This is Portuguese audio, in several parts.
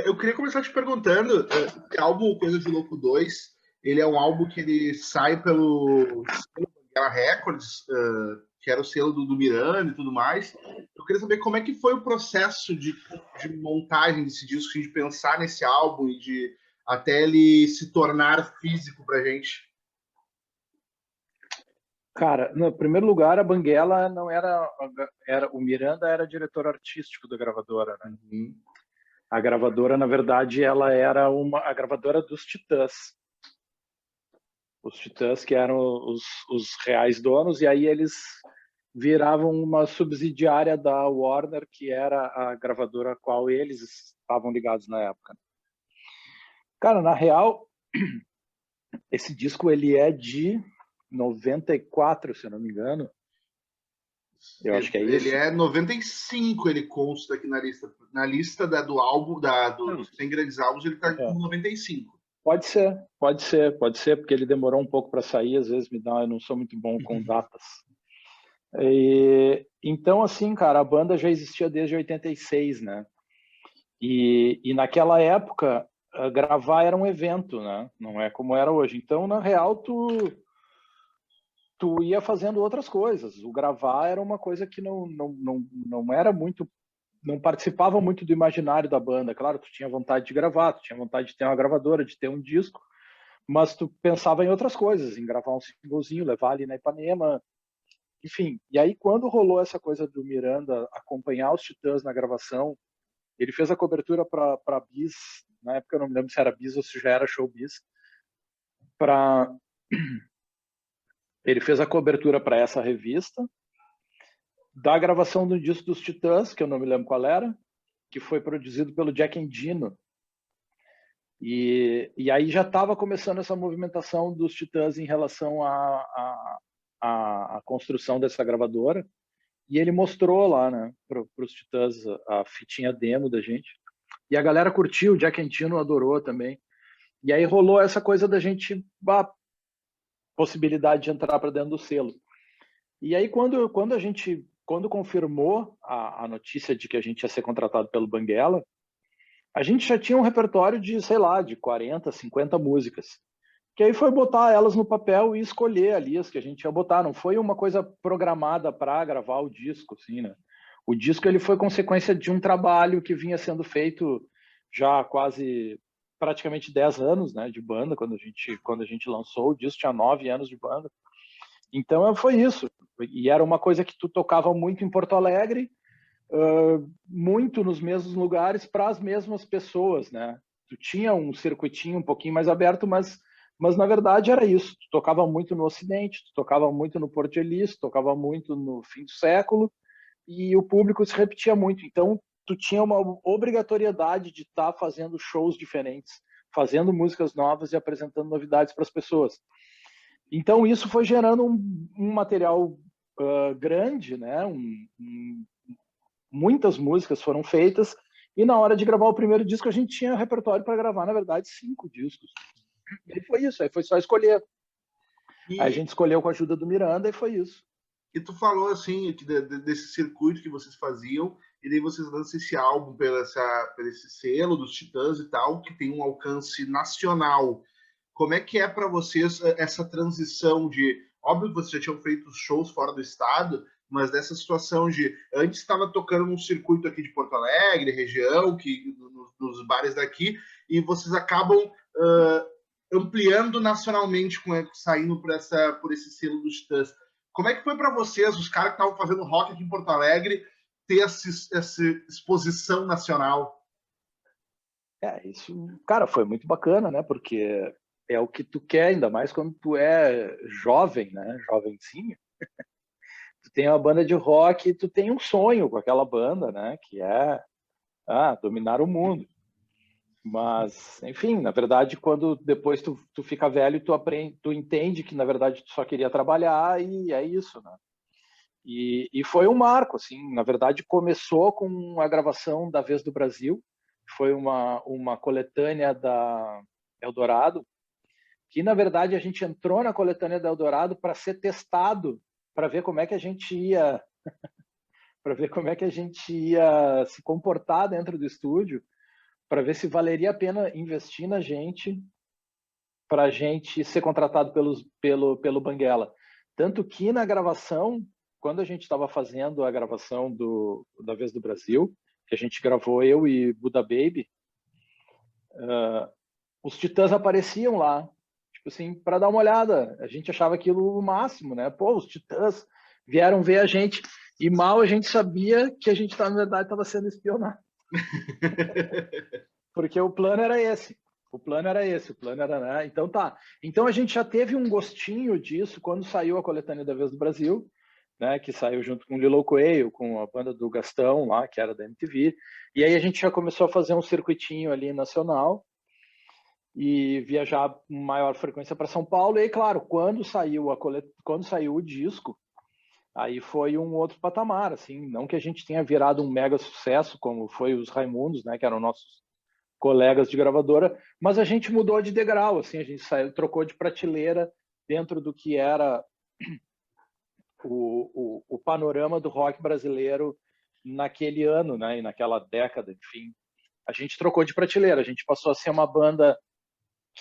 Eu queria começar te perguntando, esse álbum Coisa de Louco 2, ele é um álbum que ele sai pelo selo Banguela Records, que era o selo do Miranda e tudo mais. Eu queria saber como é que foi o processo de montagem desse disco, de pensar nesse álbum e de até ele se tornar físico pra gente. Cara, no primeiro lugar, a Banguela não era o Miranda era diretor artístico da gravadora, né? Uhum. A gravadora, na verdade, ela era a gravadora dos Titãs. Os Titãs que eram os reais donos, e aí eles viravam uma subsidiária da Warner, que era a gravadora a qual eles estavam ligados na época. Cara, na real, esse disco ele é de 94, se eu não me engano. Eu acho que é Ele isso. é 95, ele consta aqui na lista. Na lista do álbum, dos 100 grandes álbuns, ele tá com 95. Pode ser, porque ele demorou um pouco para sair, às vezes eu não sou muito bom com datas. Então, assim, cara, a banda já existia desde 86, né? E naquela época, gravar era um evento, né? Não é como era hoje. Então, na real, tu ia fazendo outras coisas. O gravar era uma coisa que não era muito, não participava muito do imaginário da banda. Claro, tu tinha vontade de gravar, tu tinha vontade de ter uma gravadora, de ter um disco, mas tu pensava em outras coisas, em gravar um singlezinho, levar ali na Ipanema, enfim. E aí, quando rolou essa coisa do Miranda acompanhar os Titãs na gravação, ele fez a cobertura para Bis, na época eu não me lembro se era Bis ou se já era Showbiz, para ele fez a cobertura para essa revista da gravação do disco dos Titãs, que eu não me lembro qual era, que foi produzido pelo Jack Endino. E aí já estava começando essa movimentação dos Titãs em relação à construção dessa gravadora. E ele mostrou lá, né, para os Titãs a fitinha demo da gente. E a galera curtiu, o Jack Endino adorou também. E aí rolou essa coisa da gente, a possibilidade de entrar para dentro do selo. E aí quando confirmou a notícia de que a gente ia ser contratado pelo Banguela, a gente já tinha um repertório de, sei lá, de 40, 50 músicas. Que aí foi botar elas no papel e escolher ali as que a gente ia botar. Não foi uma coisa programada para gravar o disco, assim, né? O disco ele foi consequência de um trabalho que vinha sendo feito já há quase praticamente 10 anos, né, de banda. Quando a gente lançou o disco, tinha 9 anos de banda. Então foi isso. E era uma coisa que tu tocava muito em Porto Alegre, muito nos mesmos lugares para as mesmas pessoas, né? Tu tinha um circuitinho um pouquinho mais aberto, mas na verdade era isso. Tu tocava muito no Ocidente, tu tocava muito no Porto Elis, tu tocava muito no fim do século, e o público se repetia muito. Então tu tinha uma obrigatoriedade de estar fazendo shows diferentes, fazendo músicas novas e apresentando novidades para as pessoas. Então isso foi gerando um material grande, né? Muitas músicas foram feitas, e na hora de gravar o primeiro disco a gente tinha repertório para gravar, na verdade, 5 discos. E aí foi isso, aí foi só escolher. Aí a gente escolheu com a ajuda do Miranda e foi isso. E tu falou assim desse circuito que vocês faziam, e daí vocês lançam esse álbum por esse selo dos Titãs e tal, que tem um alcance nacional. Como é que é para vocês essa transição de, óbvio que vocês já tinham feito shows fora do estado, mas dessa situação de antes estava tocando num circuito aqui de Porto Alegre, região, nos bares daqui, e vocês acabam ampliando nacionalmente, saindo por esse selo dos Titãs. Como é que foi para vocês, os caras que estavam fazendo rock aqui em Porto Alegre, ter essa exposição nacional? Isso, cara, foi muito bacana, né? Porque é o que tu quer, ainda mais quando tu é jovem, né? Jovenzinho. Tu tem uma banda de rock e tu tem um sonho com aquela banda, né? Que é dominar o mundo. Mas, enfim, na verdade, quando depois tu fica velho, tu entende que, na verdade, tu só queria trabalhar e é isso, né? E foi um marco, assim, na verdade, começou com a gravação da Vez do Brasil, foi uma coletânea da Eldorado, que, na verdade, a gente entrou na coletânea da Eldorado para ser testado, para ver como é que a gente ia para ver como é que a gente ia se comportar dentro do estúdio, para ver se valeria a pena investir na gente, para a gente ser contratado pelo Banguela. Tanto que na gravação, quando a gente estava fazendo a gravação da Vez do Brasil, que a gente gravou eu e Buda Baby, os Titãs apareciam lá, tipo assim, para dar uma olhada. A gente achava aquilo o máximo, né? Pô, os Titãs vieram ver a gente, e mal a gente sabia que a gente, na verdade, estava sendo espionado. Porque o plano era esse. O plano era, né? Então tá. Então a gente já teve um gostinho disso quando saiu a coletânea da Vez do Brasil, né? Que saiu junto com o Lilo Coelho, com a banda do Gastão lá, que era da MTV. E aí a gente já começou a fazer um circuitinho ali nacional e viajar com maior frequência para São Paulo. E aí, claro, quando saiu o disco, aí foi um outro patamar, assim. Não que a gente tenha virado um mega sucesso, como foi os Raimundos, né? Que eram nossos colegas de gravadora, mas a gente mudou de degrau, assim, a gente trocou de prateleira dentro do que era o panorama do rock brasileiro naquele ano, né, e naquela década, enfim. A gente trocou de prateleira, a gente passou a ser uma banda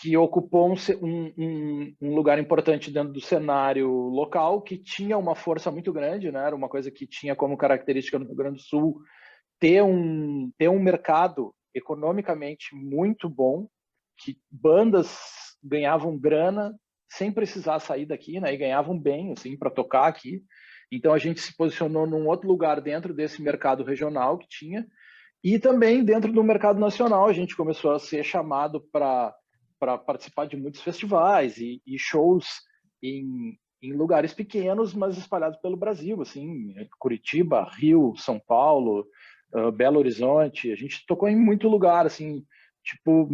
que ocupou um lugar importante dentro do cenário local, que tinha uma força muito grande, né, era uma coisa que tinha como característica no Rio Grande do Sul ter um mercado economicamente muito bom, que bandas ganhavam grana sem precisar sair daqui, né? E ganhavam bem, assim, para tocar aqui. Então a gente se posicionou num outro lugar dentro desse mercado regional que tinha, e também dentro do mercado nacional a gente começou a ser chamado para participar de muitos festivais e shows em lugares pequenos, mas espalhados pelo Brasil, assim, Curitiba, Rio, São Paulo, Belo Horizonte. A gente tocou em muito lugar, assim, tipo,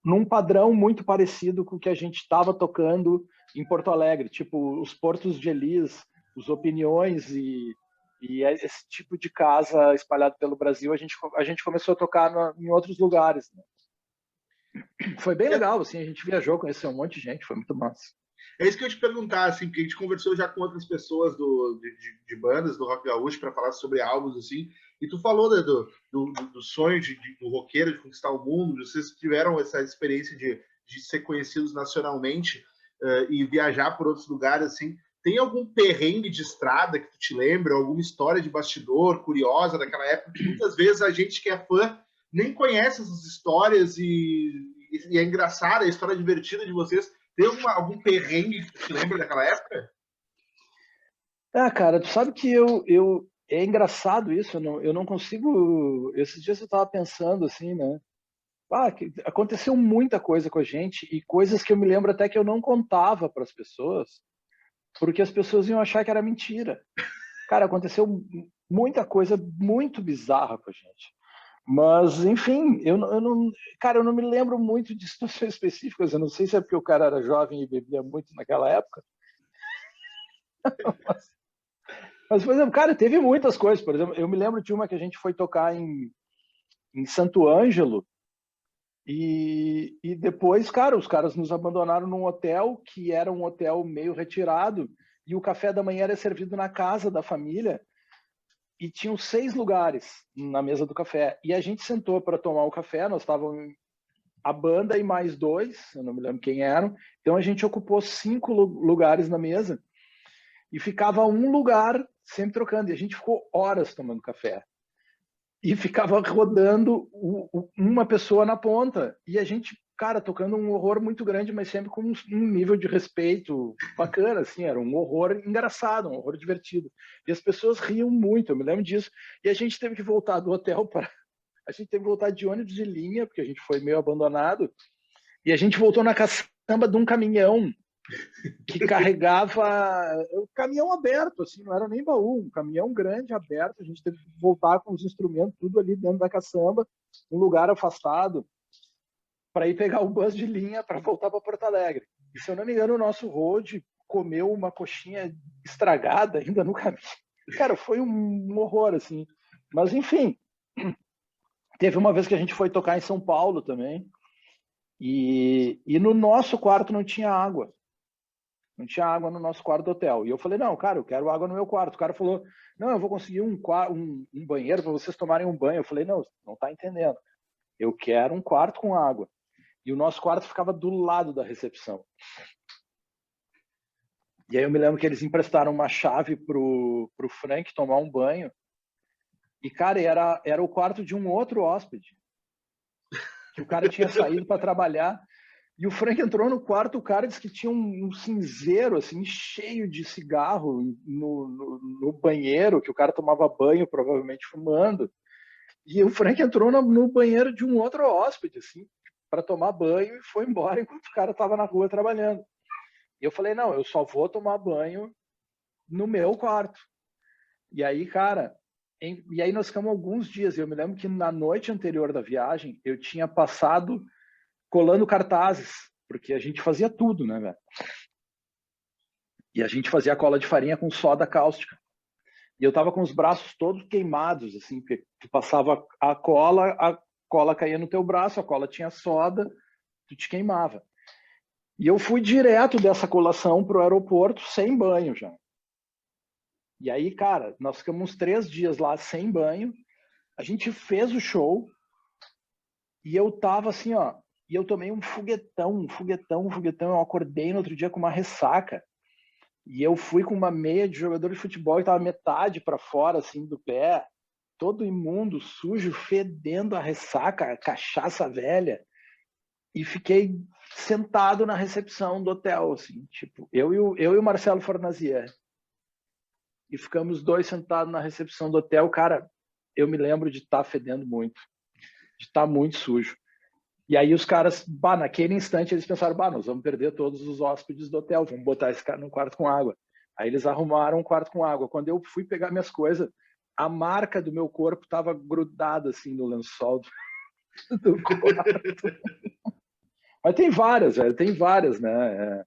num padrão muito parecido com o que a gente estava tocando em Porto Alegre, tipo os Portos de Elis, os Opiniões e esse tipo de casa espalhado pelo Brasil. A gente começou a tocar em outros lugares, né? Foi bem legal, assim, a gente viajou, conheceu um monte de gente, foi muito massa. É isso que eu ia te perguntar, assim, porque a gente conversou já com outras pessoas de bandas do rock gaúcho para falar sobre álbuns, assim, e tu falou, né, do sonho do roqueiro de conquistar o mundo. Vocês tiveram essa experiência de ser conhecidos nacionalmente e viajar por outros lugares, assim. Tem algum perrengue de estrada que tu te lembra, alguma história de bastidor curiosa daquela época, que muitas vezes a gente que é fã nem conhece essas histórias e é engraçada, a história divertida de vocês. Tem algum perrengue que tu te lembra daquela época? Cara, tu sabe que é engraçado isso, eu não consigo. Esses dias eu estava pensando assim, né? Aconteceu muita coisa com a gente e coisas que eu me lembro até que eu não contava para as pessoas, porque as pessoas iam achar que era mentira. Cara, aconteceu muita coisa muito bizarra com a gente. Mas, enfim, eu não me lembro muito de situações específicas. Eu não sei se é porque o cara era jovem e bebia muito naquela época. Mas, por exemplo, cara, teve muitas coisas. Por exemplo, eu me lembro de uma que a gente foi tocar em Santo Ângelo e depois, cara, os caras nos abandonaram num hotel que era um hotel meio retirado e o café da manhã era servido na casa da família. E tinham 6 lugares na mesa do café. E a gente sentou para tomar o café, nós estávamos a banda e mais 2, eu não me lembro quem eram. Então a gente ocupou 5 lugares na mesa e ficava um lugar sempre trocando. E a gente ficou horas tomando café. E ficava rodando uma pessoa na ponta. E a gente, cara, tocando um horror muito grande, mas sempre com um nível de respeito bacana, assim, era um horror engraçado, um horror divertido. E as pessoas riam muito, eu me lembro disso. E a gente teve que voltar do hotel a gente teve que voltar de ônibus de linha, porque a gente foi meio abandonado, e a gente voltou na caçamba de um caminhão que carregava o caminhão aberto, assim, não era nem baú, um caminhão grande aberto. A gente teve que voltar com os instrumentos tudo ali dentro da caçamba, um lugar afastado, para ir pegar o bus de linha para voltar para Porto Alegre. E se eu não me engano, o nosso road comeu uma coxinha estragada ainda no caminho. Cara, foi um horror, assim. Mas, enfim, teve uma vez que a gente foi tocar em São Paulo também, e no nosso quarto não tinha água. Não tinha água no nosso quarto do hotel. E eu falei, não, cara, eu quero água no meu quarto. O cara falou, não, eu vou conseguir um banheiro para vocês tomarem um banho. Eu falei, não tá entendendo. eu quero um quarto com água. E o nosso quarto ficava do lado da recepção. E aí eu me lembro que eles emprestaram uma chave pro Frank tomar um banho. E, cara, era o quarto de um outro hóspede. Que o cara tinha saído para trabalhar. E o Frank entrou no quarto, o cara disse que tinha um cinzeiro, assim, cheio de cigarro no banheiro, que o cara tomava banho, provavelmente fumando. E o Frank entrou no banheiro de um outro hóspede, assim, para tomar banho e foi embora enquanto o cara estava na rua trabalhando. E eu falei, não, eu só vou tomar banho no meu quarto. E aí, cara, e aí nós ficamos alguns dias. Eu me lembro que na noite anterior da viagem, eu tinha passado colando cartazes, porque a gente fazia tudo, né, velho? E a gente fazia cola de farinha com soda cáustica. E eu tava com os braços todos queimados, assim, porque tu passava a cola caía no teu braço, a cola tinha soda, tu te queimava. E eu fui direto dessa colação pro aeroporto sem banho já. E aí, cara, nós ficamos uns 3 dias lá sem banho, a gente fez o show e eu tava assim, ó, e eu tomei um foguetão, eu acordei no outro dia com uma ressaca. E eu fui com uma meia de jogador de futebol que tava metade para fora, assim, do pé, todo imundo, sujo, fedendo a ressaca, a cachaça velha. E fiquei sentado na recepção do hotel, assim, tipo, eu e o Marcelo Fornazier. E ficamos 2 sentados na recepção do hotel. Cara, eu me lembro de estar fedendo muito, de estar muito sujo. E aí os caras, naquele instante, eles pensaram, nós vamos perder todos os hóspedes do hotel, vamos botar esse cara num quarto com água. Aí eles arrumaram um quarto com água. Quando eu fui pegar minhas coisas, a marca do meu corpo estava grudada assim no lençol do quarto. Mas tem várias, velho, tem várias, né?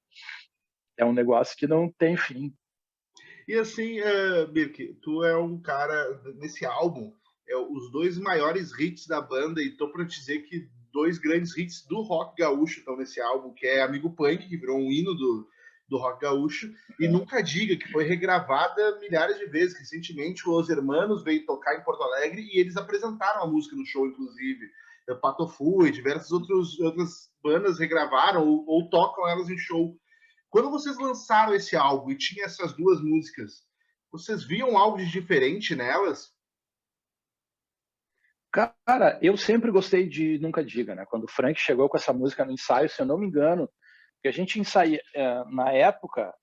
É um negócio que não tem fim. E assim, Birk, tu é um cara, nesse álbum, os 2 maiores hits da banda, e tô pra te dizer que 2 grandes hits do rock gaúcho estão nesse álbum, que é Amigo Punk, que virou um hino do rock gaúcho, e Nunca Diga, que foi regravada milhares de vezes. Recentemente, os Hermanos veio tocar em Porto Alegre e eles apresentaram a música no show, inclusive. Patofu e diversas outras bandas regravaram ou tocam elas em show. Quando vocês lançaram esse álbum e tinha essas 2 músicas, vocês viam algo de diferente nelas? Cara, eu sempre gostei de Nunca Diga, né? Quando o Frank chegou com essa música no ensaio, se eu não me engano, que a gente ensaia, na época,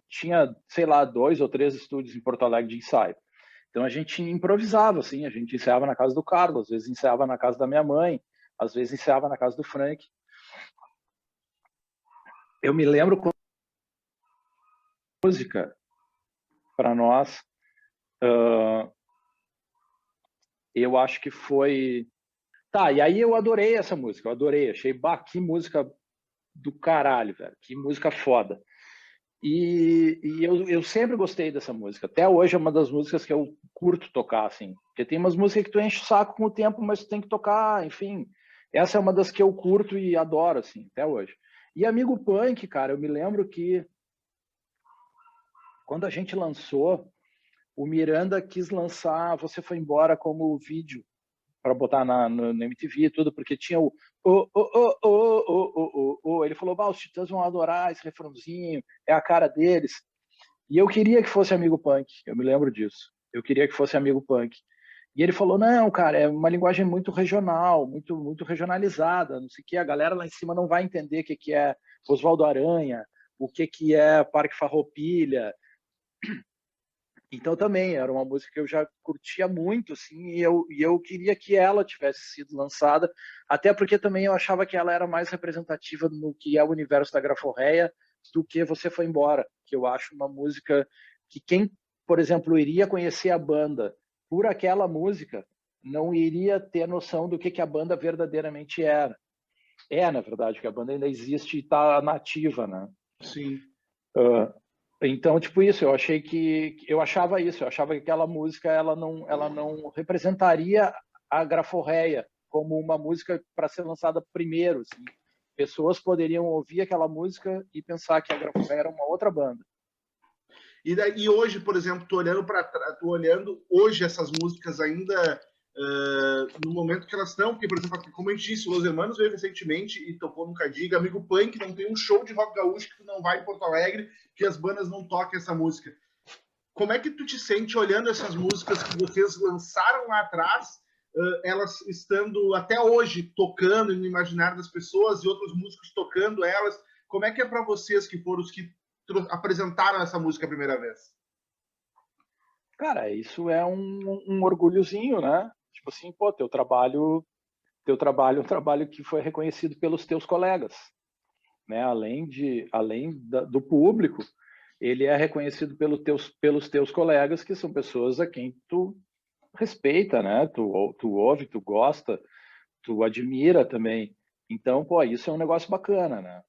tinha, sei lá, 2 ou 3 estúdios em Porto Alegre de ensaio. Então a gente improvisava, assim, a gente ensaiava na casa do Carlos, às vezes ensaiava na casa da minha mãe, às vezes ensaiava na casa do Frank. Eu me lembro com música para nós, eu acho que foi... Tá, e aí eu adorei essa música, eu adorei, achei, que música do caralho, velho, que música foda. E eu sempre gostei dessa música. Até hoje é uma das músicas que eu curto tocar, assim. Porque tem umas músicas que tu enche o saco com o tempo, mas tu tem que tocar, enfim. Essa é uma das que eu curto e adoro, assim, até hoje. E Amigo Punk, cara, eu me lembro que quando a gente lançou, o Miranda quis lançar Você Foi Embora como vídeo para botar no MTV e tudo, porque tinha o ele falou, os Titãs vão adorar esse refrãozinho, é a cara deles. E eu queria que fosse Amigo Punk, eu me lembro disso. Eu queria que fosse Amigo Punk. E ele falou, não, cara, é uma linguagem muito regional, muito regionalizada, não sei o que, a galera lá em cima não vai entender o que é Oswaldo Aranha, o que é Parque Farroupilha. Então também era uma música que eu já curtia muito, assim, e eu queria que ela tivesse sido lançada, até porque também eu achava que ela era mais representativa no que é o universo da Graforreia do que Você Foi Embora, que eu acho uma música que quem, por exemplo, iria conhecer a banda por aquela música, não iria ter noção do que a banda verdadeiramente era. Na verdade, porque a banda ainda existe e está nativa, né? Sim. Então, tipo isso, eu achava isso, eu achava que aquela música ela não representaria a Graforreia como uma música para ser lançada primeiro, assim. Pessoas poderiam ouvir aquela música e pensar que a Graforreia era uma outra banda. E hoje, por exemplo, tu olhando hoje essas músicas ainda no momento que elas estão, porque, por exemplo, como a gente disse, o Los Hermanos veio recentemente e tocou no Cadiga, Amigo Punk não tem um show de rock gaúcho que tu não vai em Porto Alegre, que as bandas não toquem essa música. Como é que tu te sente olhando essas músicas que vocês lançaram lá atrás, elas estando até hoje tocando no imaginário das pessoas e outros músicos tocando elas? Como é que é para vocês que foram os que apresentaram essa música a primeira vez? Cara, isso é um orgulhozinho, né? Tipo assim, pô, teu trabalho é um trabalho que foi reconhecido pelos teus colegas, né? Além do público, ele é reconhecido pelos teus colegas, que são pessoas a quem tu respeita, né? Tu ouve, tu gosta, tu admira também. Então, pô, isso é um negócio bacana, né?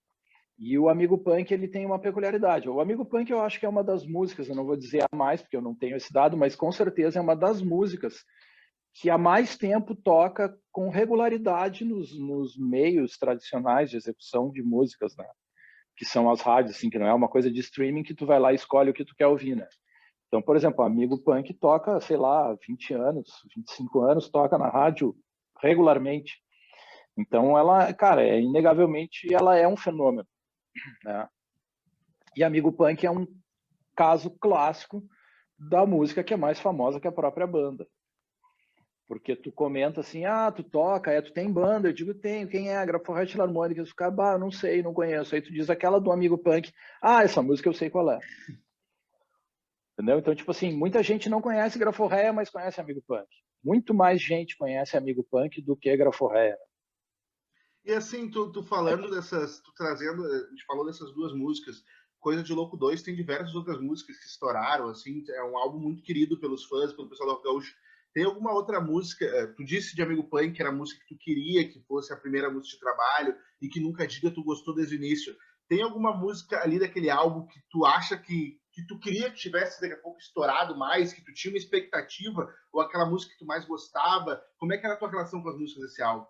E o Amigo Punk, ele tem uma peculiaridade. O Amigo Punk, eu acho que é uma das músicas, eu não vou dizer a mais, porque eu não tenho esse dado, mas com certeza é uma das músicas que há mais tempo toca com regularidade nos meios tradicionais de execução de músicas, né? Que são as rádios, assim, que não é uma coisa de streaming que tu vai lá e escolhe o que tu quer ouvir, né? Então, por exemplo, o Amigo Punk toca, sei lá, 20 anos, 25 anos, toca na rádio regularmente. Então, ela, cara, inegavelmente, ela é um fenômeno, né? E Amigo Punk é um caso clássico da música que é mais famosa que a própria banda. Porque tu comenta assim, tu toca, tu tem banda? Eu digo, tenho. Quem é? Graforrest Filarmônica. Os caras, não sei, não conheço. Aí tu diz aquela do Amigo Punk. Essa música eu sei qual é. Entendeu? Então, tipo assim, muita gente não conhece Graforreia, mas conhece Amigo Punk. Muito mais gente conhece Amigo Punk do que Graforreia. E assim, tu falando dessas, tu trazendo, a gente falou dessas duas músicas, Coisa de Louco 2 tem diversas outras músicas que estouraram, assim, é um álbum muito querido pelos fãs, pelo pessoal do Rock Gaúcho. Tem alguma outra música, tu disse de Amigo Punk, que era a música que tu queria que fosse a primeira música de trabalho e que Nunca Diga tu gostou desde o início. Tem alguma música ali daquele álbum que tu acha que tu queria que tivesse daqui a pouco estourado mais, que tu tinha uma expectativa, ou aquela música que tu mais gostava? Como é que era a tua relação com as músicas desse álbum?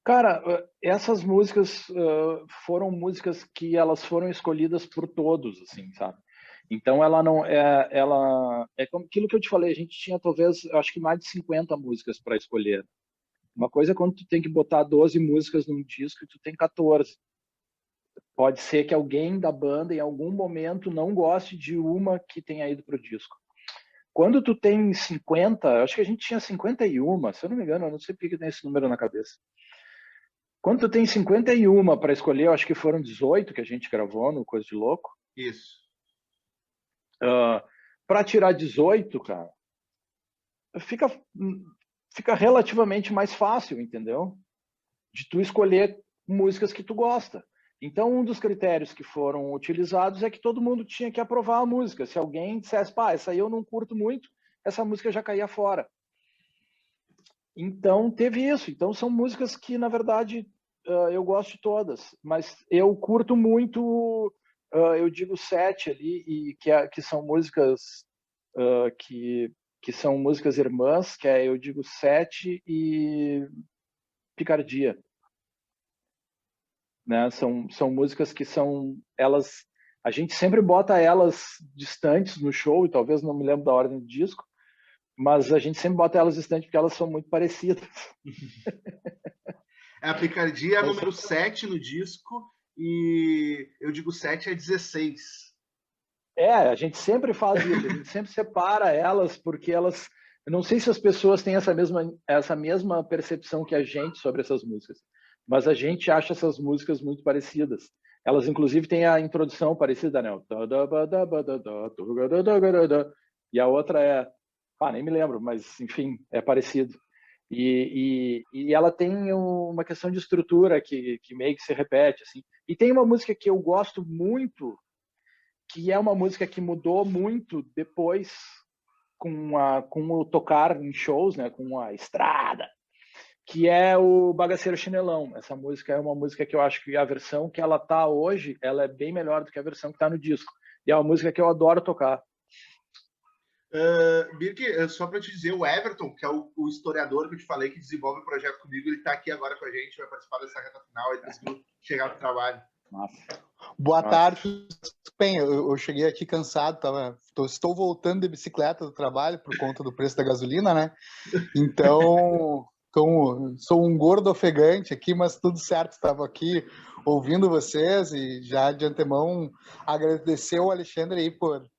Cara, essas músicas foram músicas que elas foram escolhidas por todos, assim, sabe? Então ela é como aquilo que eu te falei, a gente tinha talvez, acho que mais de 50 músicas para escolher. Uma coisa é quando tu tem que botar 12 músicas num disco e tu tem 14. Pode ser que alguém da banda em algum momento não goste de uma que tenha ido pro disco. Quando tu tem 50, acho que a gente tinha 51, se eu não me engano, eu não sei porque que tem esse número na cabeça. Quando tu tem 51 para escolher, eu acho que foram 18 que a gente gravou no Coisa de Louco. Isso. Para tirar 18, cara, fica relativamente mais fácil, entendeu? De tu escolher músicas que tu gosta. Então, um dos critérios que foram utilizados é que todo mundo tinha que aprovar a música. Se alguém dissesse, essa aí eu não curto muito, essa música já caía fora. Então, teve isso. Então, são músicas que, na verdade, eu gosto de todas, mas eu curto muito, eu digo 7 ali, e que são músicas que são músicas irmãs, que eu digo 7 e Picardia. Né? São músicas que elas, a gente sempre bota elas distantes no show, e talvez não me lembro da ordem do disco, mas a gente sempre bota elas distantes porque elas são muito parecidas. A Picardia é a número 7 no disco, e eu digo 7 é 16. A gente sempre faz isso, a gente sempre separa elas, porque elas... Eu não sei se as pessoas têm essa mesma percepção que a gente sobre essas músicas, mas a gente acha essas músicas muito parecidas. Elas, inclusive, têm a introdução parecida, né? E a outra nem me lembro, mas, enfim, é parecido. E ela tem uma questão de estrutura que meio que se repete, assim. E tem uma música que eu gosto muito, que é uma música que mudou muito depois com o tocar em shows, né? Com a estrada, que é o Bagaceiro Chinelão. Essa música é uma música que eu acho que a versão que ela tá hoje, ela é bem melhor do que a versão que tá no disco. E é uma música que eu adoro tocar. Birk, só para te dizer, o Everton, que é o historiador que eu te falei que desenvolve o projeto comigo, ele está aqui agora com a gente, vai participar dessa reta final, ele conseguiu chegar no trabalho. Nossa. Boa Nossa. tarde. Bem, eu cheguei aqui cansado, estou voltando de bicicleta do trabalho por conta do preço da gasolina, né? Então sou um gordo ofegante aqui, mas tudo certo. Estava aqui ouvindo vocês e já de antemão agradecer ao Alexandre aí por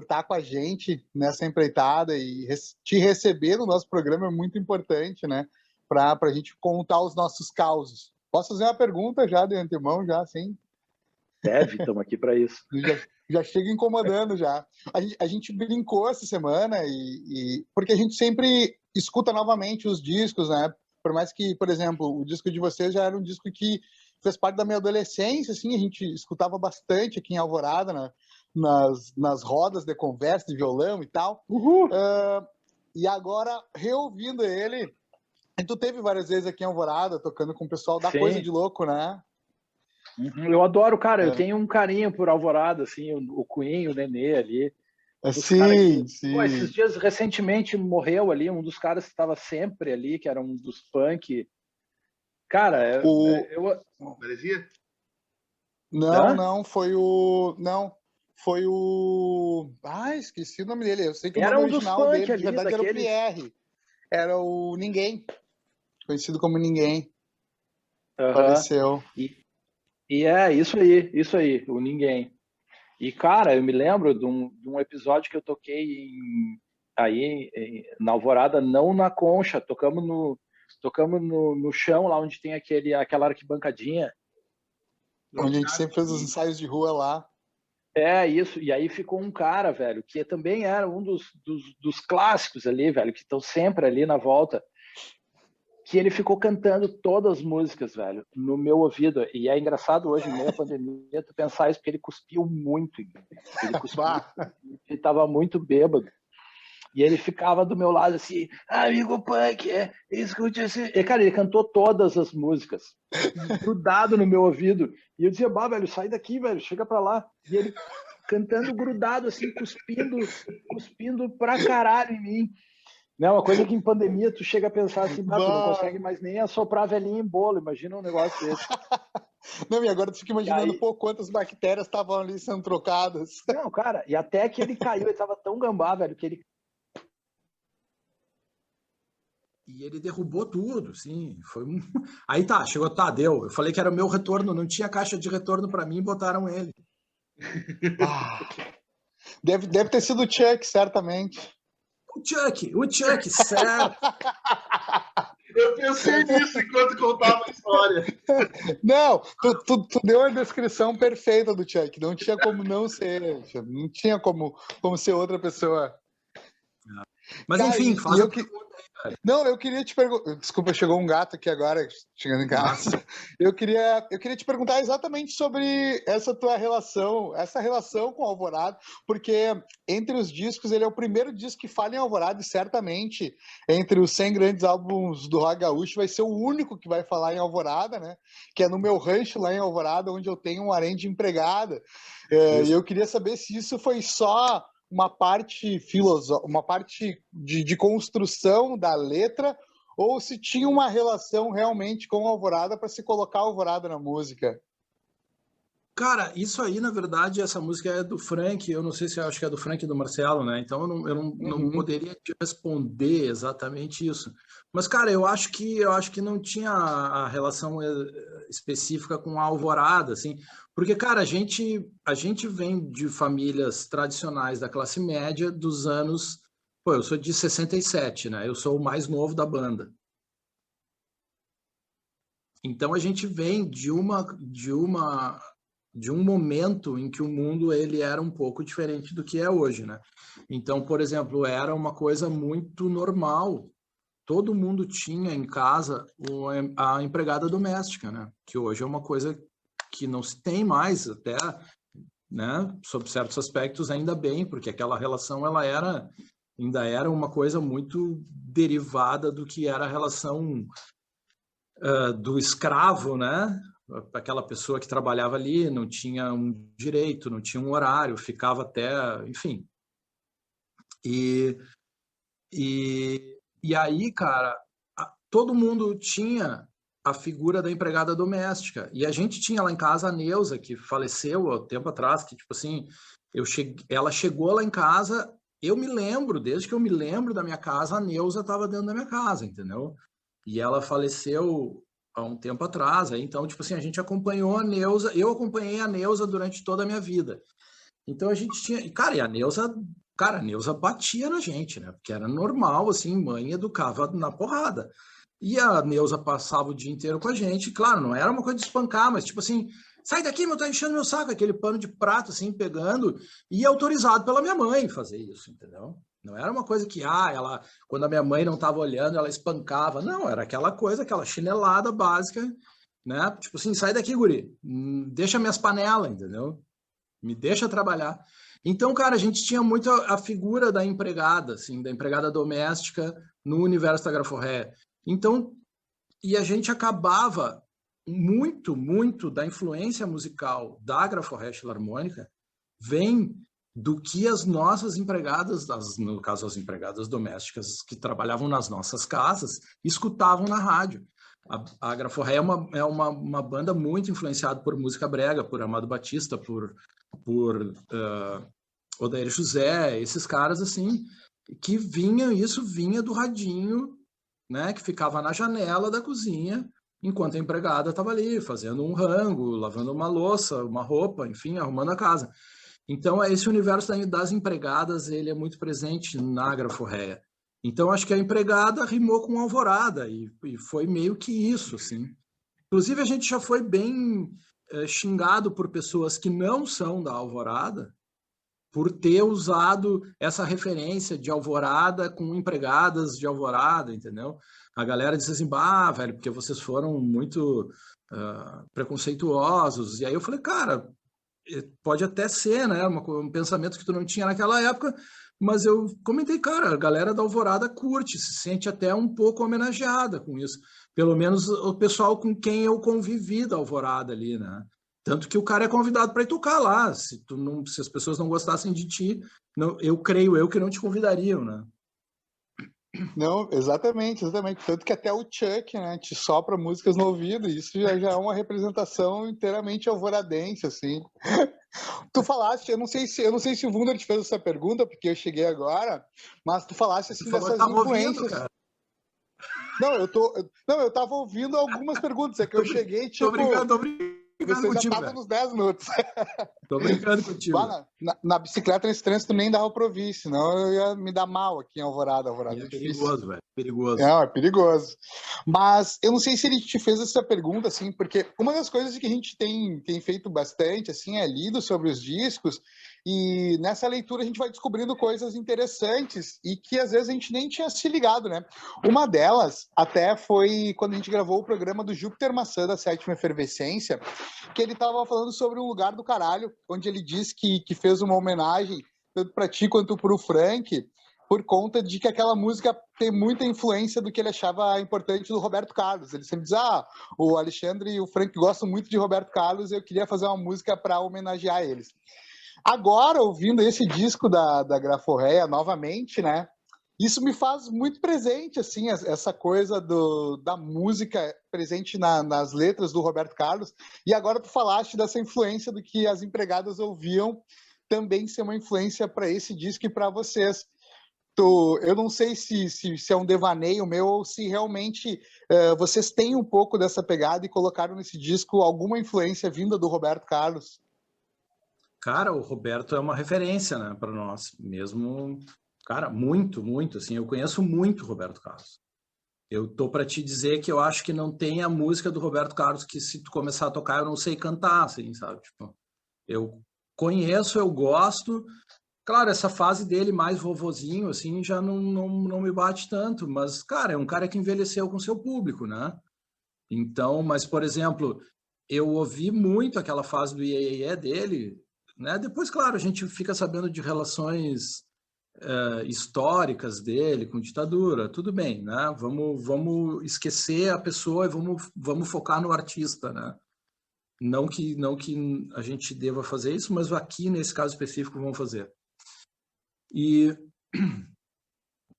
estar com a gente nessa empreitada e te receber no nosso programa é muito importante, né? Para a gente contar os nossos causos. Posso fazer uma pergunta já de antemão, já assim? Deve, estamos aqui para isso. Já chega incomodando já. A gente brincou essa semana porque a gente sempre escuta novamente os discos, né? Por mais que, por exemplo, o disco de vocês já era um disco que fez parte da minha adolescência, assim, a gente escutava bastante aqui em Alvorada, né? Nas rodas de conversa, de violão e tal. E agora, reouvindo ele, e tu teve várias vezes aqui em Alvorada, tocando com o pessoal da Sim. Coisa de Louco, né? Eu adoro, cara, eu tenho um carinho por Alvorada, assim, o Queen, o Nenê ali. Sim. Pô, esses dias, recentemente, morreu ali um dos caras que estava sempre ali, que era um dos punk. Cara, Parecia? Não, foi o... esqueci o nome dele. Eu sei que era o nome um dos original punk dele, ali, de verdade, era o Pierre. Era o Ninguém. Conhecido como Ninguém. Faleceu. E é isso aí, o Ninguém. E, cara, eu me lembro de um episódio que eu toquei na Alvorada, não na Concha, tocamos no chão, lá onde tem aquela arquibancadinha. Onde a gente sempre fez os ensaios de rua lá. É, isso. E aí ficou um cara, velho, que também era um dos clássicos ali, velho, que estão sempre ali na volta, que ele ficou cantando todas as músicas, velho, no meu ouvido. E é engraçado hoje, meio a pandemia, tu pensar isso, porque ele cuspiu muito. Ele cuspiu, ele tava muito bêbado. E ele ficava do meu lado assim, amigo punk, escute esse... E, cara, ele cantou todas as músicas, grudado no meu ouvido. E eu dizia, bah, velho, sai daqui, velho, chega pra lá. E ele cantando grudado, assim, cuspindo pra caralho em mim. Não, uma coisa que em pandemia tu chega a pensar assim, tu não consegue mais nem assoprar velhinha em bolo, imagina um negócio desse. Não, e agora tu fica imaginando, pô, quantas bactérias estavam ali sendo trocadas. Não, cara, e até que ele caiu, ele tava tão gambá, velho, que ele... E ele derrubou tudo, sim. Foi um... Aí tá, chegou Tadeu. Eu falei que era o meu retorno, não tinha caixa de retorno para mim, botaram ele. Deve ter sido o Chuck, certamente. O Chuck, certo. Eu pensei nisso enquanto contava a história. Não, tu deu a descrição perfeita do Chuck. Não tinha como não ser. Não tinha como ser outra pessoa. Mas enfim, faz a pergunta aí, cara. Não, eu queria te perguntar. Desculpa, chegou um gato aqui agora, chegando em casa. Eu queria te perguntar exatamente sobre essa tua relação, com o Alvorada, porque entre os discos, ele é o primeiro disco que fala em Alvorada, e certamente, entre os 100 grandes álbuns do rock gaúcho, vai ser o único que vai falar em Alvorada, né? Que é no meu rancho lá em Alvorada, onde eu tenho um harém de empregada. E eu queria saber se isso foi só uma parte uma parte de construção da letra, ou se tinha uma relação realmente com a Alvorada para se colocar a Alvorada na música. Cara, isso aí, na verdade, essa música é do Frank, eu não sei se eu acho que é do Frank e do Marcelo, né? Então eu não poderia te responder exatamente isso. Mas, cara, eu acho que não tinha a relação específica com a Alvorada, assim, porque, cara, a gente vem de famílias tradicionais da classe média dos anos... Pô, eu sou de 67, né? Eu sou o mais novo da banda. Então a gente vem de um momento em que o mundo ele era um pouco diferente do que é hoje, né? Então, por exemplo, era uma coisa muito normal. Todo mundo tinha em casa a empregada doméstica, né? Que hoje é uma coisa que não se tem mais, até, né? Sob certos aspectos, ainda bem, porque aquela relação ainda era uma coisa muito derivada do que era a relação do escravo, né? Aquela pessoa que trabalhava ali, não tinha um direito, não tinha um horário, ficava até, enfim. E aí, cara, todo mundo tinha a figura da empregada doméstica. E a gente tinha lá em casa a Neuza, que faleceu há tempo atrás, que, tipo assim, ela chegou lá em casa, eu me lembro, desde que eu me lembro da minha casa, a Neuza estava dentro da minha casa, entendeu? E ela faleceu há um tempo atrás, aí, então, tipo assim, a gente acompanhou a Neuza, eu acompanhei a Neuza durante toda a minha vida. Então a gente tinha, cara, e a Neuza batia na gente, né? Porque era normal, assim, mãe educava na porrada. E a Neuza passava o dia inteiro com a gente, claro, não era uma coisa de espancar, mas tipo assim, sai daqui, meu, tá enchendo meu saco, aquele pano de prato, assim, pegando, e autorizado pela minha mãe fazer isso, entendeu? Não era uma coisa que, ela, quando a minha mãe não estava olhando, ela espancava. Não, era aquela coisa, aquela chinelada básica, né? Tipo assim, sai daqui, guri, deixa minhas panelas, entendeu? Me deixa trabalhar. Então, cara, a gente tinha muito a figura da empregada, assim, da empregada doméstica no universo da Graforré. Então, e a gente acabava muito da influência musical da Graforré Filarmônica vem do que as nossas empregadas, no caso as empregadas domésticas que trabalhavam nas nossas casas, escutavam na rádio. A Graforré é uma banda muito influenciada por música brega, por Amado Batista, por Odair José, esses caras assim, que vinha do radinho, né, que ficava na janela da cozinha, enquanto a empregada estava ali, fazendo um rango, lavando uma louça, uma roupa, enfim, arrumando a casa. Então, esse universo das empregadas, ele é muito presente na Graforré. Então, acho que a empregada rimou com alvorada, e foi meio que isso, assim. Inclusive, a gente já foi bem xingado por pessoas que não são da alvorada, por ter usado essa referência de alvorada com empregadas de alvorada, entendeu? A galera disse assim, velho, porque vocês foram muito preconceituosos. E aí eu falei, cara, pode até ser, né? Um pensamento que tu não tinha naquela época, mas eu comentei, cara, a galera da alvorada curte, se sente até um pouco homenageada com isso. Pelo menos o pessoal com quem eu convivi da alvorada ali, né? Tanto que o cara é convidado para ir tocar lá. Se as pessoas não gostassem de ti, eu creio que não te convidariam, né? Não, exatamente. Tanto que até o Chuck, né, te sopra músicas no ouvido, e isso já é uma representação inteiramente alvoradense, assim. Tu falaste, eu não sei se o Wunder te fez essa pergunta, porque eu cheguei agora, mas tu falaste assim dessas influências. Ouvindo, cara. Não, eu tava ouvindo algumas perguntas, é que eu cheguei, tipo... Tô brincando você contigo, já tava nos 10 minutos. Tô brincando contigo. Na bicicleta, nesse trânsito, nem dava pra ouvir, senão eu ia me dar mal aqui em Alvorada. É perigoso, velho, perigoso. É perigoso. Mas eu não sei se ele te fez essa pergunta, assim, porque uma das coisas que a gente tem feito bastante, assim, é lido sobre os discos, e nessa leitura a gente vai descobrindo coisas interessantes e que às vezes a gente nem tinha se ligado, né? Uma delas até foi quando a gente gravou o programa do Júpiter Maçã da Sétima Efervescência, que ele estava falando sobre um lugar do caralho, onde ele disse que fez uma homenagem tanto para ti quanto para o Frank, por conta de que aquela música tem muita influência do que ele achava importante do Roberto Carlos. Ele sempre diz, o Alexandre e o Frank gostam muito de Roberto Carlos e eu queria fazer uma música para homenagear eles. Agora, ouvindo esse disco da Graforré novamente, né, isso me faz muito presente, assim, essa coisa da música presente nas letras do Roberto Carlos. E agora tu falaste dessa influência do que as empregadas ouviam também ser uma influência para esse disco e para vocês. Eu não sei se é um devaneio meu ou se realmente vocês têm um pouco dessa pegada e colocaram nesse disco alguma influência vinda do Roberto Carlos. Cara, o Roberto é uma referência, né, para nós, mesmo, cara, muito, assim, eu conheço muito o Roberto Carlos. Eu tô para te dizer que eu acho que não tem a música do Roberto Carlos que se tu começar a tocar eu não sei cantar, assim, sabe? Tipo, eu conheço, eu gosto. Claro, essa fase dele mais vovozinho, assim, já não me bate tanto, mas, cara, é um cara que envelheceu com seu público, né? Então, mas, por exemplo, eu ouvi muito aquela fase do Iê, Iê, Iê dele, né? Depois, claro, a gente fica sabendo de relações históricas dele com ditadura, tudo bem, né? Vamos esquecer a pessoa e vamos focar no artista, né? Não que a gente deva fazer isso, mas aqui, nesse caso específico, vamos fazer. E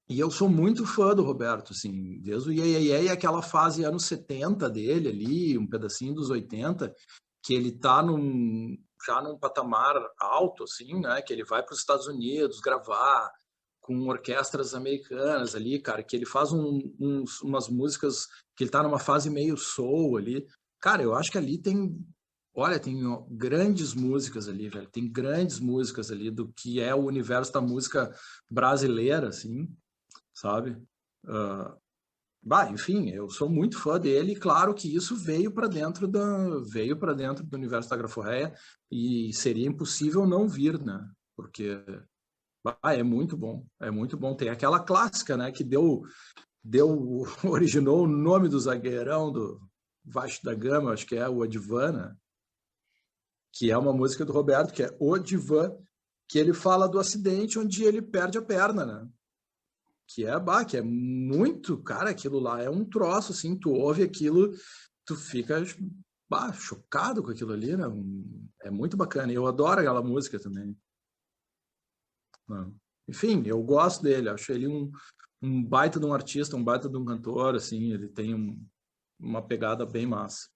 E eu sou muito fã do Roberto, assim, desde o Iê, Iê, Iê, e aquela fase anos 70 dele ali, um pedacinho dos 80, que ele tá já num patamar alto, assim, né? Que ele vai para os Estados Unidos gravar com orquestras americanas ali, cara, que ele faz umas músicas, que ele tá numa fase meio soul ali. Cara, eu acho que ali olha, tem grandes músicas ali, velho, tem grandes músicas ali do que é o universo da música brasileira, assim, sabe? Enfim, eu sou muito fã dele, e claro que isso veio para dentro do universo da Graforreia, e seria impossível não vir, né? Porque é muito bom, é muito bom. Tem aquela clássica, né, que originou o nome do zagueirão do Vasco da Gama, acho que é o Odivan, né? Que é uma música do Roberto, que é Odivan, que ele fala do acidente onde ele perde a perna, né? Que é muito, cara, aquilo lá é um troço, assim, tu ouve aquilo, tu fica chocado com aquilo ali, né? É muito bacana, eu adoro aquela música também. Enfim, eu gosto dele, acho ele um baita de um artista, um baita de um cantor, assim, ele tem uma pegada bem massa.